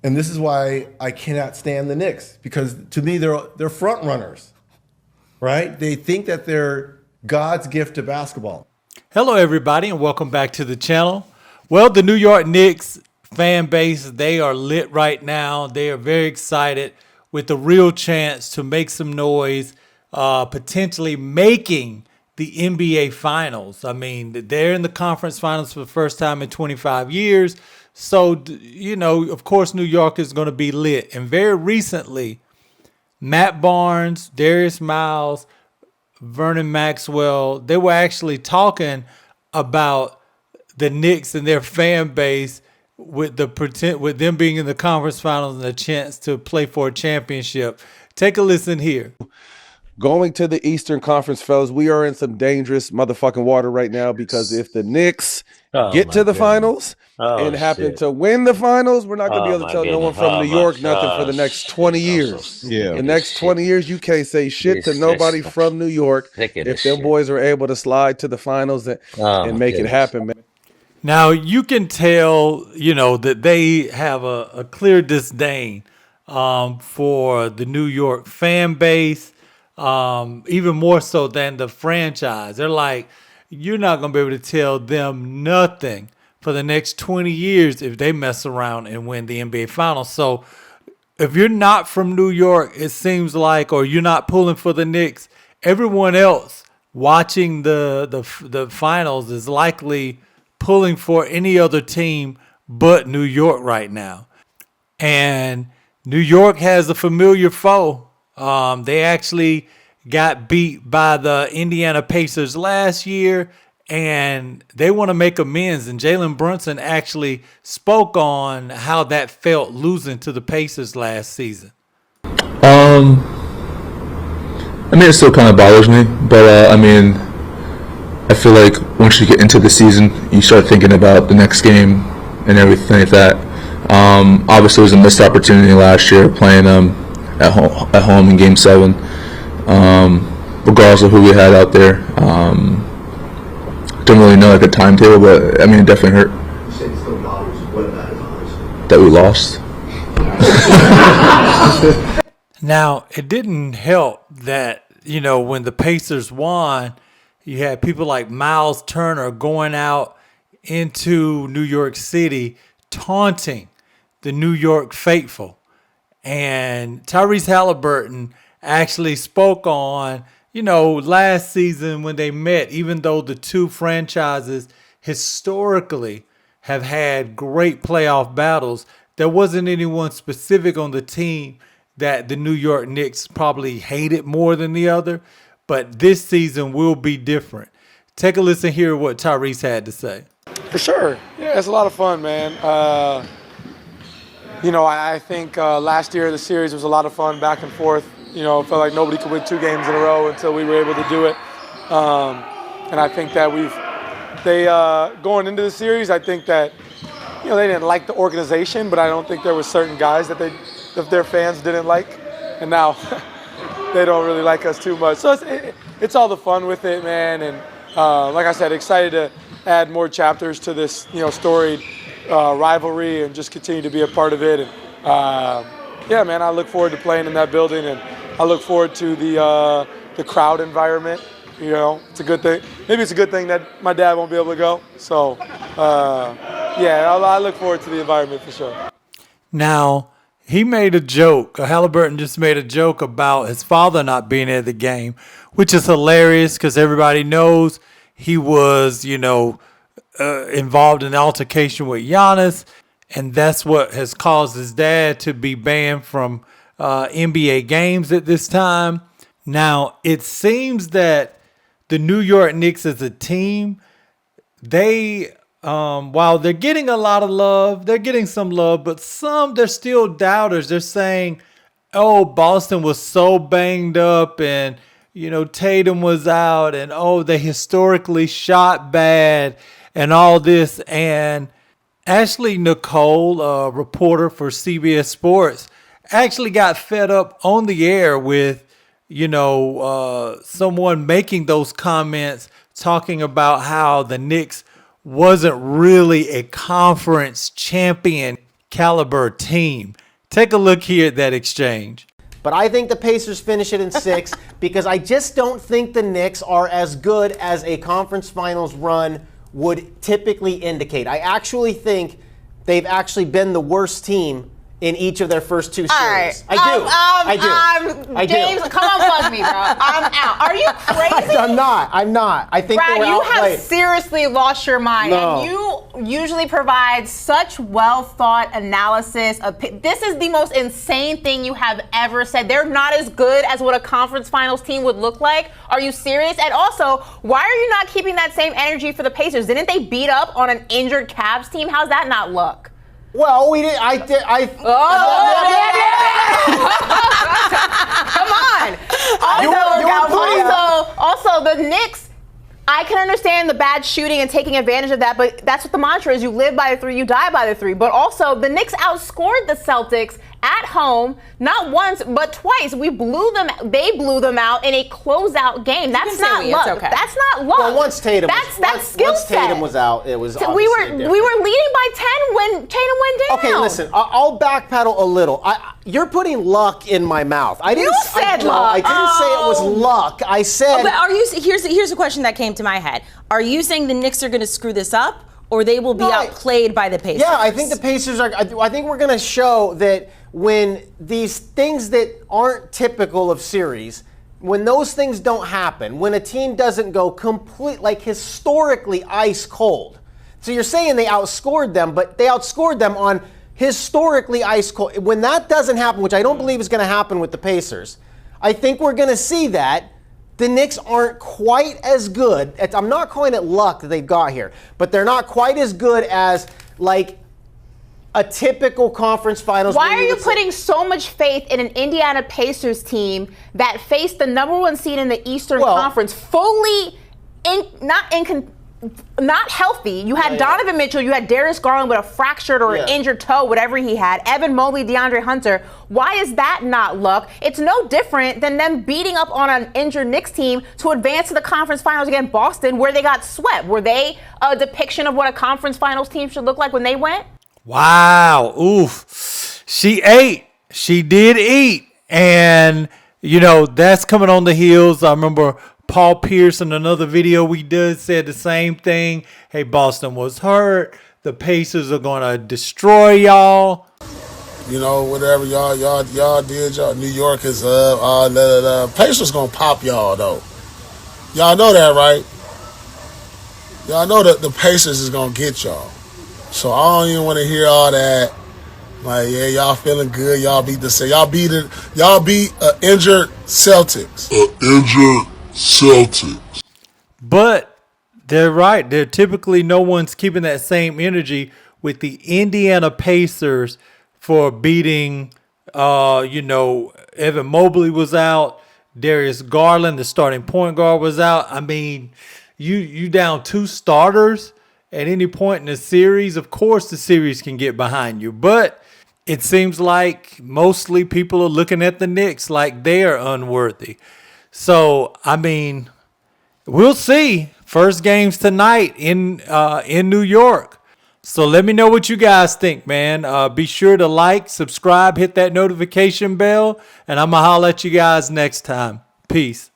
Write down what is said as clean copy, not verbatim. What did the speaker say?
And this is why I cannot stand the Knicks, because to me they're front runners, right? They think that they're God's gift to basketball. Hello, everybody, and welcome back to the channel. Well, the New York Knicks fan base, they are lit right now. They are very excited with the real chance to make some noise, potentially making the NBA Finals. I mean, they're in the conference finals for the first time in 25 years. So, of course, New York is going to be lit. And very recently, Matt Barnes, Darius Miles, Vernon Maxwell, they were actually talking about the Knicks and their fan base with them being in the conference finals and a chance to play for a championship. Take a listen here. Going to the Eastern Conference, fellas, we are in some dangerous motherfucking water right now, because if the Knicks get to the finals and happen to win the finals, we're not going to be able to tell no one from New York nothing for the next 20 years. The next 20 years, you can't say shit to nobody from New York if them boys are able to slide to the finals and make it happen, man. Now, you can tell, that they have a clear disdain for the New York fan base, even more so than the franchise. They're like, you're not going to be able to tell them nothing for the next 20 years if they mess around and win the NBA Finals. So if you're not from New York, it seems like, or you're not pulling for the Knicks, everyone else watching the finals is likely pulling for any other team but New York right now. And New York has a familiar foe. They actually got beat by the Indiana Pacers last year, and they want to make amends. And Jalen Brunson actually spoke on how that felt losing to the Pacers last season. It still kind of bothers me, but I feel like once you get into the season, you start thinking about the next game and everything like that. Obviously, it was a missed opportunity last year playing them at home in Game 7. Regardless of who we had out there, don't really know like a timetable, but it definitely hurt. You said it still bothers you. What about it bothers you? That we lost. Now, it didn't help that, when the Pacers won, you had people like Miles Turner going out into New York City taunting the New York faithful. And Tyrese Haliburton actually spoke on, last season when they met, even though the two franchises historically have had great playoff battles, there wasn't anyone specific on the team that the New York Knicks probably hated more than the other. But this season will be different. Take a listen here to what Tyrese had to say. For sure. Yeah, it's a lot of fun, man. I think last year the series was a lot of fun, back and forth. It felt like nobody could win 2 games in a row until we were able to do it. And I think that going into the series, I think that, they didn't like the organization, but I don't think there were certain guys that their fans didn't like. And now they don't really like us too much. So it's all the fun with it, man. And like I said, excited to add more chapters to this, storied rivalry and just continue to be a part of it. And yeah, man, I look forward to playing in that building, and I look forward to the crowd environment. It's a good thing. Maybe it's a good thing that my dad won't be able to go. So yeah, I look forward to the environment for sure. Now, he made a joke. Haliburton just made a joke about his father not being at the game, which is hilarious because everybody knows he was, involved in an altercation with Giannis, and that's what has caused his dad to be banned from NBA games at this time. Now, it seems that the New York Knicks as a team, they while they're getting a lot of love, they're getting some love, but they're still doubters. They're saying, oh, Boston was so banged up, and, Tatum was out, and, oh, they historically shot bad and all this. And Ashley Nicole, a reporter for CBS Sports, actually got fed up on the air with, someone making those comments talking about how the Knicks wasn't really a conference champion. caliber team. Take a look here at that exchange. But I think the Pacers finish it in 6 because I just don't think the Knicks are as good as a conference finals run would typically indicate. I actually think they've actually been the worst team in each of their first 2 series. All right. I do. James, come on, bug me, bro. I'm out. Are you crazy? I'm not. I think Brad, they were you outplayed. have seriously lost your mind. No. And you usually provide such well-thought analysis. This is the most insane thing you have ever said. They're not as good as what a conference finals team would look like. Are you serious? And also, why are you not keeping that same energy for the Pacers? Didn't they beat up on an injured Cavs team? How's that not luck? Well, we did. Come on. Also, the Knicks, I can understand the bad shooting and taking advantage of that, but that's what the mantra is. You live by the 3, you die by the 3. But also, the Knicks outscored the Celtics at home, not once, but twice. They blew them out in a closeout game. That's not luck. Okay. That's not luck. Well, once Tatum was out, it was we were different. leading by 10 when Tatum went down. Okay, listen, I'll backpedal a little. You're putting luck in my mouth. You said luck. I didn't say it was luck. I said. But here's a question that came to my head. Are you saying the Knicks are going to screw this up, or they will be outplayed by the Pacers? Yeah, I think the Pacers are. I think we're going to show that when these things that aren't typical of series, when those things don't happen, when a team doesn't go historically ice cold. So you're saying they outscored them, but they outscored them on historically ice cold. When that doesn't happen, which I don't believe is going to happen with the Pacers, I think we're going to see that the Knicks aren't quite as good. I'm not calling it luck that they've got here, but they're not quite as good as a typical conference finals. Why are you putting so much faith in an Indiana Pacers team that faced the number 1 seed in the Eastern Conference, fully not healthy? You had Donovan Mitchell, you had Darius Garland with a fractured or an injured toe, whatever he had, Evan Mobley, DeAndre Hunter. Why is that not luck? It's no different than them beating up on an injured Knicks team to advance to the conference finals against Boston, where they got swept. Were they a depiction of what a conference finals team should look like when they went? Wow. Oof. She ate. She did eat. And, that's coming on the heels. I remember Paul Pierce in another video we did said the same thing. Hey, Boston was hurt. The Pacers are going to destroy y'all. Whatever y'all did, New York is Pacers going to pop y'all, though. Y'all know that, right? Y'all know that the Pacers is going to get y'all. So I don't even want to hear all that. Y'all feeling good. Y'all beat injured Celtics. But they're right. They're typically no one's keeping that same energy with the Indiana Pacers for beating, Evan Mobley was out. Darius Garland, the starting point guard, was out. I mean, you down 2 starters at any point in the series. Of course the series can get behind you, but it seems like mostly people are looking at the Knicks like they're unworthy. So, I mean, we'll see. First game's tonight in New York. So let me know what you guys think, man. Be sure to like, subscribe, hit that notification bell, and I'm going to holler at you guys next time. Peace.